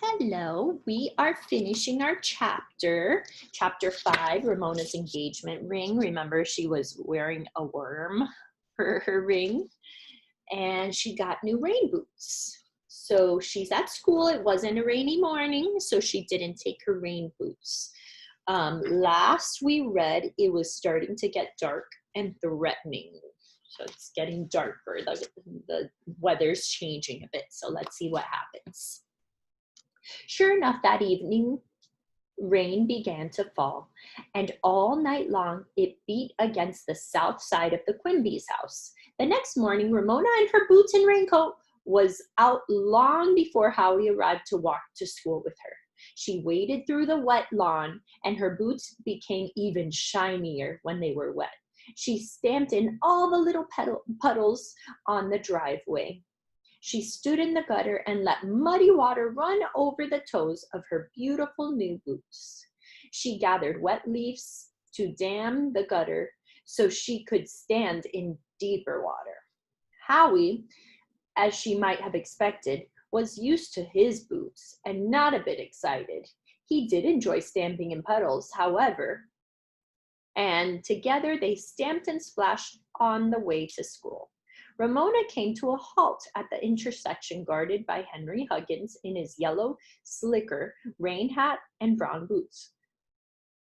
Hello, we are finishing our chapter, chapter 5, Ramona's engagement ring. Remember, she was wearing a worm for her ring, and she got new rain boots. So she's at school. It wasn't a rainy morning, so she didn't take her rain boots. Last we read, it was starting to get dark and threatening. So it's getting darker. The weather's changing a bit. So let's see what happens. Sure enough, that evening, rain began to fall, and all night long it beat against the south side of the Quimby's house. The next morning, Ramona in her boots and raincoat was out long before Howie arrived to walk to school with her. She waded through the wet lawn, and her boots became even shinier when they were wet. She stamped in all the little puddles on the driveway. She stood in the gutter and let muddy water run over the toes of her beautiful new boots. She gathered wet leaves to dam the gutter so she could stand in deeper water. Howie, as she might have expected, was used to his boots and not a bit excited. He did enjoy stamping in puddles, however, and together they stamped and splashed on the way to school. Ramona came to a halt at the intersection guarded by Henry Huggins in his yellow slicker, rain hat, and brown boots.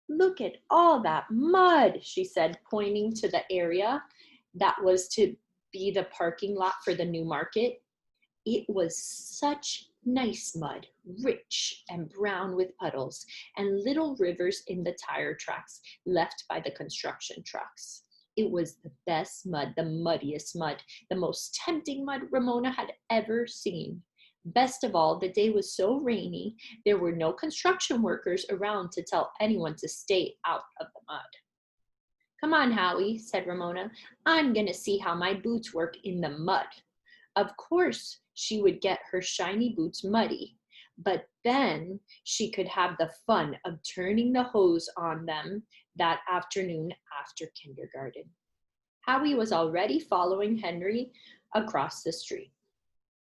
"Look at all that mud," she said, pointing to the area that was to be the parking lot for the new market. It was such nice mud, rich and brown with puddles and little rivers in the tire tracks left by the construction trucks. It was the best mud, the muddiest mud, the most tempting mud Ramona had ever seen. Best of all, the day was so rainy, there were no construction workers around to tell anyone to stay out of the mud. "Come on, Howie," said Ramona. "I'm going to see how my boots work in the mud." Of course, she would get her shiny boots muddy, but then she could have the fun of turning the hose on them that afternoon after kindergarten. Howie was already following Henry across the street.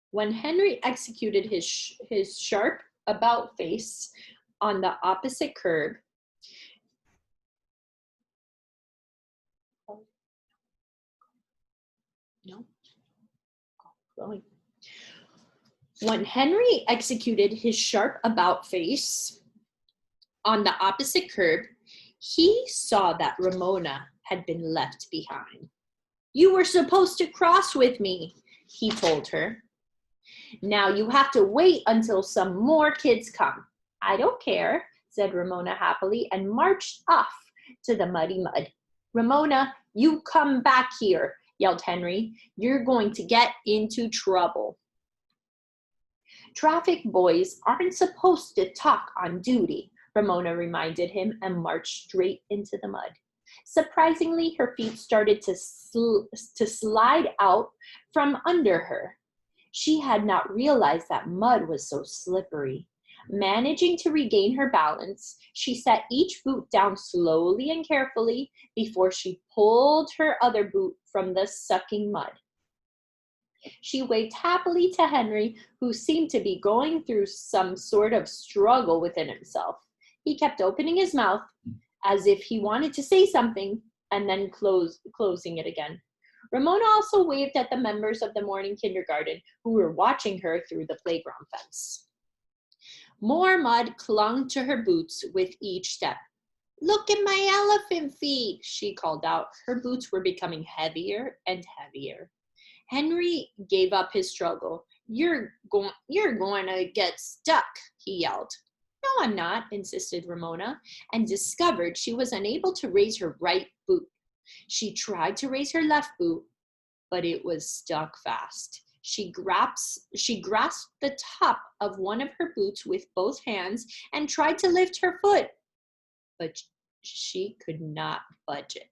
When Henry executed his sharp about face on the opposite curb, When Henry executed his sharp about face on the opposite curb, he saw that Ramona had been left behind. "You were supposed to cross with me," he told her. "Now you have to wait until some more kids come." "I don't care," said Ramona happily, and marched off to the muddy mud. "Ramona, you come back here," yelled Henry. "You're going to get into trouble." "Traffic boys aren't supposed to talk on duty," Ramona reminded him, and marched straight into the mud. Surprisingly, her feet started to slide out from under her. She had not realized that mud was so slippery. Managing to regain her balance, she set each boot down slowly and carefully before she pulled her other boot from the sucking mud. She waved happily to Henry, who seemed to be going through some sort of struggle within himself. He kept opening his mouth as if he wanted to say something and then closing it again. Ramona also waved at the members of the morning kindergarten who were watching her through the playground fence. More mud clung to her boots with each step. "Look at my elephant feet," she called out. Her boots were becoming heavier and heavier. Henry gave up his struggle. You're going to get stuck," he yelled. "No, I'm not," insisted Ramona, and discovered she was unable to raise her right boot. She tried to raise her left boot, but it was stuck fast. She grasped the top of one of her boots with both hands and tried to lift her foot, but she could not budge it.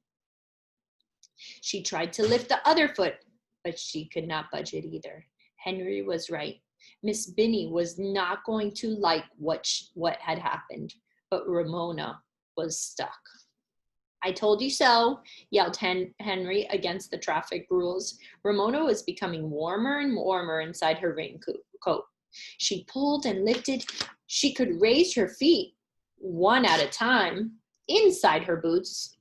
She tried to lift the other foot, but she could not budge it either. Henry was right. Miss Binney was not going to like what had happened, but Ramona was stuck. "I told you so," yelled Henry against the traffic rules. Ramona was becoming warmer and warmer inside her raincoat. She pulled and lifted. She could raise her feet one at a time inside her boots,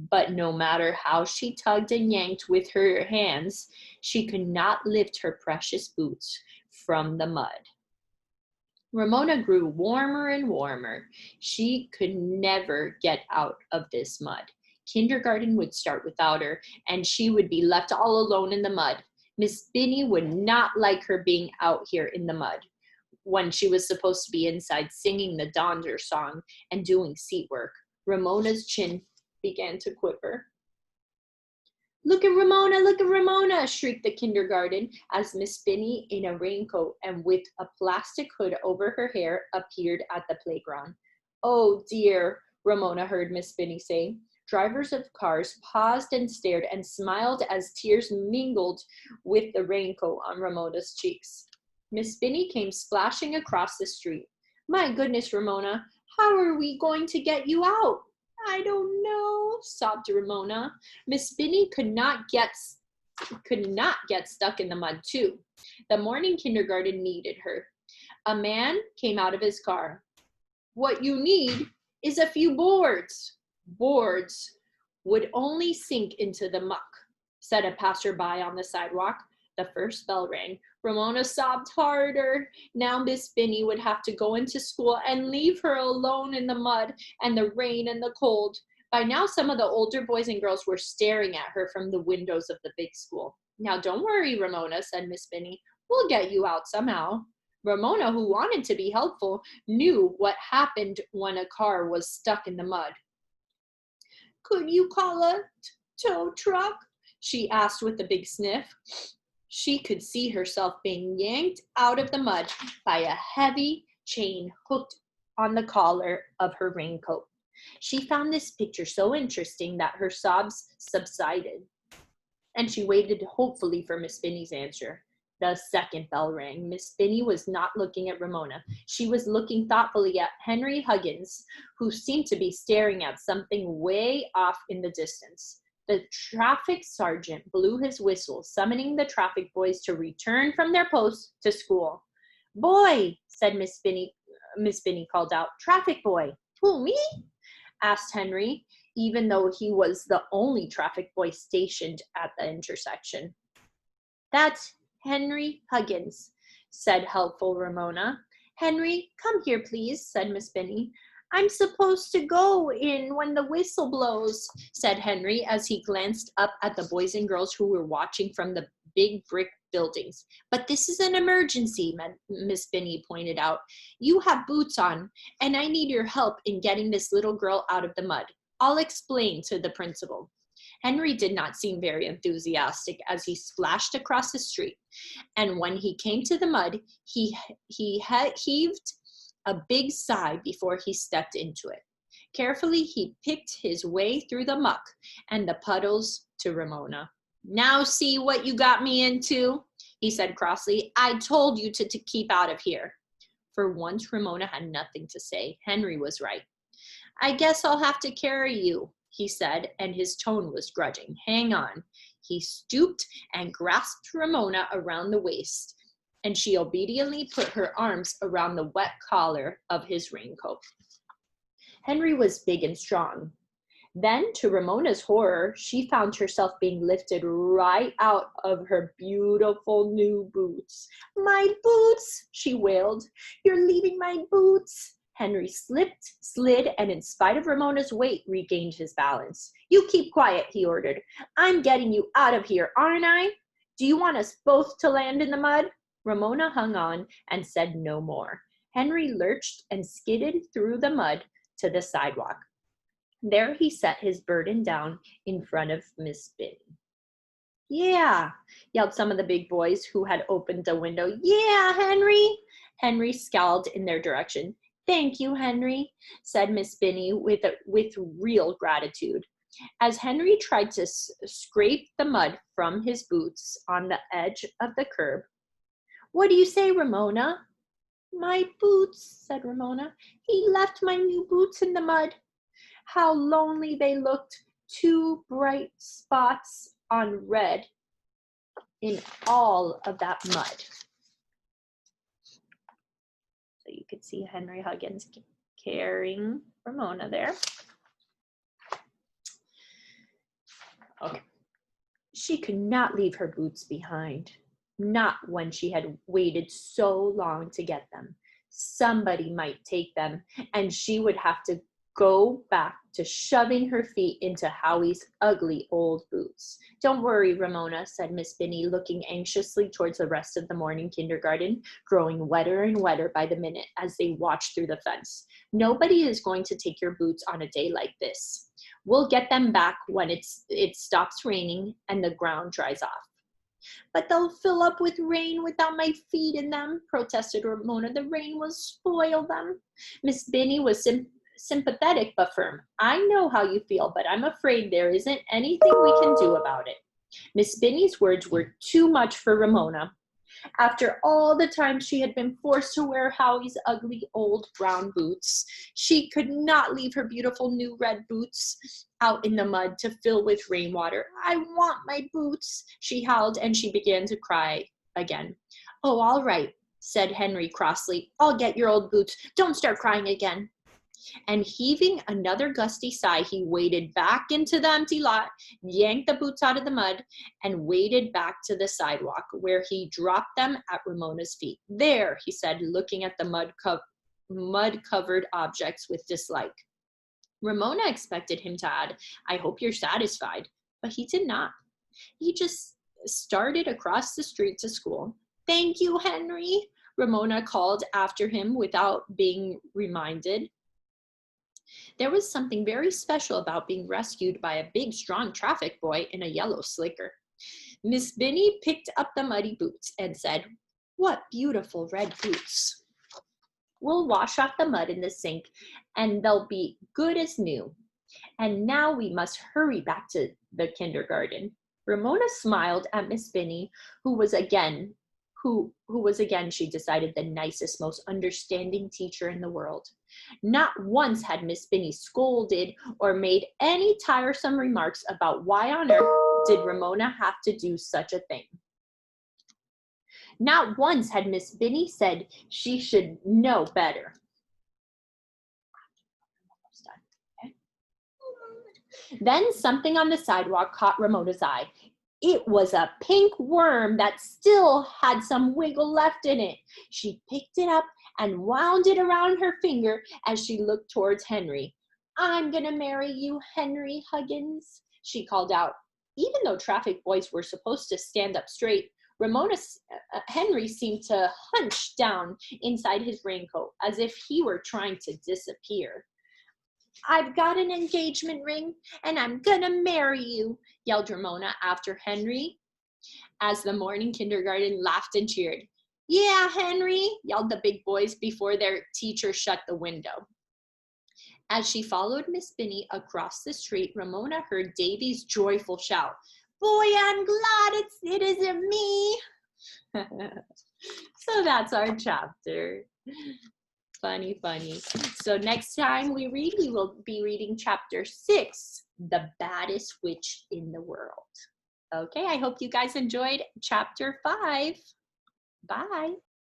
but no matter how she tugged and yanked with her hands, she could not lift her precious boots from the mud. Ramona grew warmer and warmer. She could never get out of this mud. Kindergarten would start without her, and she would be left all alone in the mud. Miss Binny would not like her being out here in the mud when she was supposed to be inside singing the Donder song and doing seat work. Ramona's chin began to quiver. Look at Ramona, shrieked the kindergarten as Miss Binny in a raincoat and with a plastic hood over her hair appeared at the playground. Oh dear, Ramona heard Miss Binny say. Drivers of cars paused and stared and smiled as tears mingled with the raincoat on Ramona's cheeks. Miss Binny came splashing across the street. My goodness, Ramona, how are we going to get you out? I don't know, sobbed Ramona. Miss Binny could not get stuck in the mud too. The morning kindergarten needed her. A man came out of his car. What you need is a few boards. Boards would only sink into the muck, said a passerby on the sidewalk. The first bell rang. Ramona sobbed harder. Now Miss Binny would have to go into school and leave her alone in the mud and the rain and the cold. By now, some of the older boys and girls were staring at her from the windows of the big school. Now, don't worry, Ramona, said Miss Binny. We'll get you out somehow. Ramona, who wanted to be helpful, knew what happened when a car was stuck in the mud. Could you call a tow truck? She asked with a big sniff. She could see herself being yanked out of the mud by a heavy chain hooked on the collar of her raincoat. She found this picture so interesting that her sobs subsided, and she waited hopefully for Miss Binny's answer. The second bell rang. Miss Binny was not looking at Ramona. She was looking thoughtfully at Henry Huggins, who seemed to be staring at something way off in the distance. The traffic sergeant blew his whistle, summoning the traffic boys to return from their posts to school. Boy, said Miss Binny called out. Traffic boy. Who, me? Asked Henry, even though he was the only traffic boy stationed at the intersection. That's Henry Huggins, said helpful Ramona. Henry, come here, please, said Miss Binny. I'm supposed to go in when the whistle blows, said Henry as he glanced up at the boys and girls who were watching from the big brick buildings. But this is an emergency, Miss Binny pointed out. You have boots on, and I need your help in getting this little girl out of the mud. I'll explain to the principal. Henry did not seem very enthusiastic as he splashed across the street, and when he came to the mud, he heaved a big sigh before he stepped into it. Carefully, he picked his way through the muck and the puddles to Ramona. Now see what you got me into, he said crossly. I told you to keep out of here. For once, Ramona had nothing to say. Henry was right. I guess I'll have to carry you, he said, and his tone was grudging. Hang on. He stooped and grasped Ramona around the waist, and she obediently put her arms around the wet collar of his raincoat. Henry was big and strong. Then, to Ramona's horror, she found herself being lifted right out of her beautiful new boots. My boots, she wailed. You're leaving my boots. Henry slipped, slid, and in spite of Ramona's weight, regained his balance. You keep quiet, he ordered. I'm getting you out of here, aren't I? Do you want us both to land in the mud? Ramona hung on and said no more. Henry lurched and skidded through the mud to the sidewalk. There he set his burden down in front of Miss Binny. Yeah, yelled some of the big boys who had opened the window. Yeah, Henry! Henry scowled in their direction. Thank you, Henry, said Miss Binny with real gratitude. As Henry tried to scrape the mud from his boots on the edge of the curb. What do you say, Ramona? My boots, said Ramona. He left my new boots in the mud. How lonely they looked, 2 bright spots on red in all of that mud. you could see Henry Huggins carrying Ramona there. Okay. She could not leave her boots behind, not when she had waited so long to get them. Somebody might take them, and she would have to go back to shoving her feet into Howie's ugly old boots. Don't worry, Ramona, said Miss Binny, looking anxiously towards the rest of the morning kindergarten, growing wetter and wetter by the minute as they watched through the fence. Nobody is going to take your boots on a day like this. We'll get them back when it stops raining and the ground dries off. But they'll fill up with rain without my feet in them, protested Ramona. The rain will spoil them. Miss Binny was sympathetic but firm. I know how you feel, but I'm afraid there isn't anything we can do about it. Miss Binny's words were too much for Ramona. After all the time she had been forced to wear Howie's ugly old brown boots, she could not leave her beautiful new red boots out in the mud to fill with rainwater. I want my boots, she howled, and she began to cry again. Oh, all right, said Henry crossly. I'll get your old boots. Don't start crying again. And heaving another gusty sigh, he waded back into the empty lot, yanked the boots out of the mud, and waded back to the sidewalk, where he dropped them at Ramona's feet. There, he said, looking at the mud-covered objects with dislike. Ramona expected him to add, I hope you're satisfied, but he did not. He just started across the street to school. Thank you, Henry, Ramona called after him without being reminded. There was something very special about being rescued by a big, strong traffic boy in a yellow slicker. Miss Binny picked up the muddy boots and said, What beautiful red boots. We'll wash off the mud in the sink and they'll be good as new. And now we must hurry back to the kindergarten. Ramona smiled at Miss Binny, who was again, she decided, the nicest, most understanding teacher in the world. Not once had Miss Binny scolded or made any tiresome remarks about why on earth did Ramona have to do such a thing. Not once had Miss Binny said she should know better. Then something on the sidewalk caught Ramona's eye. It was a pink worm that still had some wiggle left in it. She picked it up and wound it around her finger as she looked towards Henry. I'm gonna marry you, Henry Huggins, she called out. Even though traffic boys were supposed to stand up straight, Henry seemed to hunch down inside his raincoat as if he were trying to disappear. I've got an engagement ring, and I'm gonna marry you, yelled Ramona after Henry, as the morning kindergarten laughed and cheered. Yeah, Henry, yelled the big boys before their teacher shut the window. As she followed Miss Binny across the street, Ramona heard Davy's joyful shout, Boy, I'm glad it isn't me. So that's our chapter. Funny, funny. So next time we read, we will be reading chapter 6, The Baddest Witch in the World. Okay, I hope you guys enjoyed chapter 5. Bye.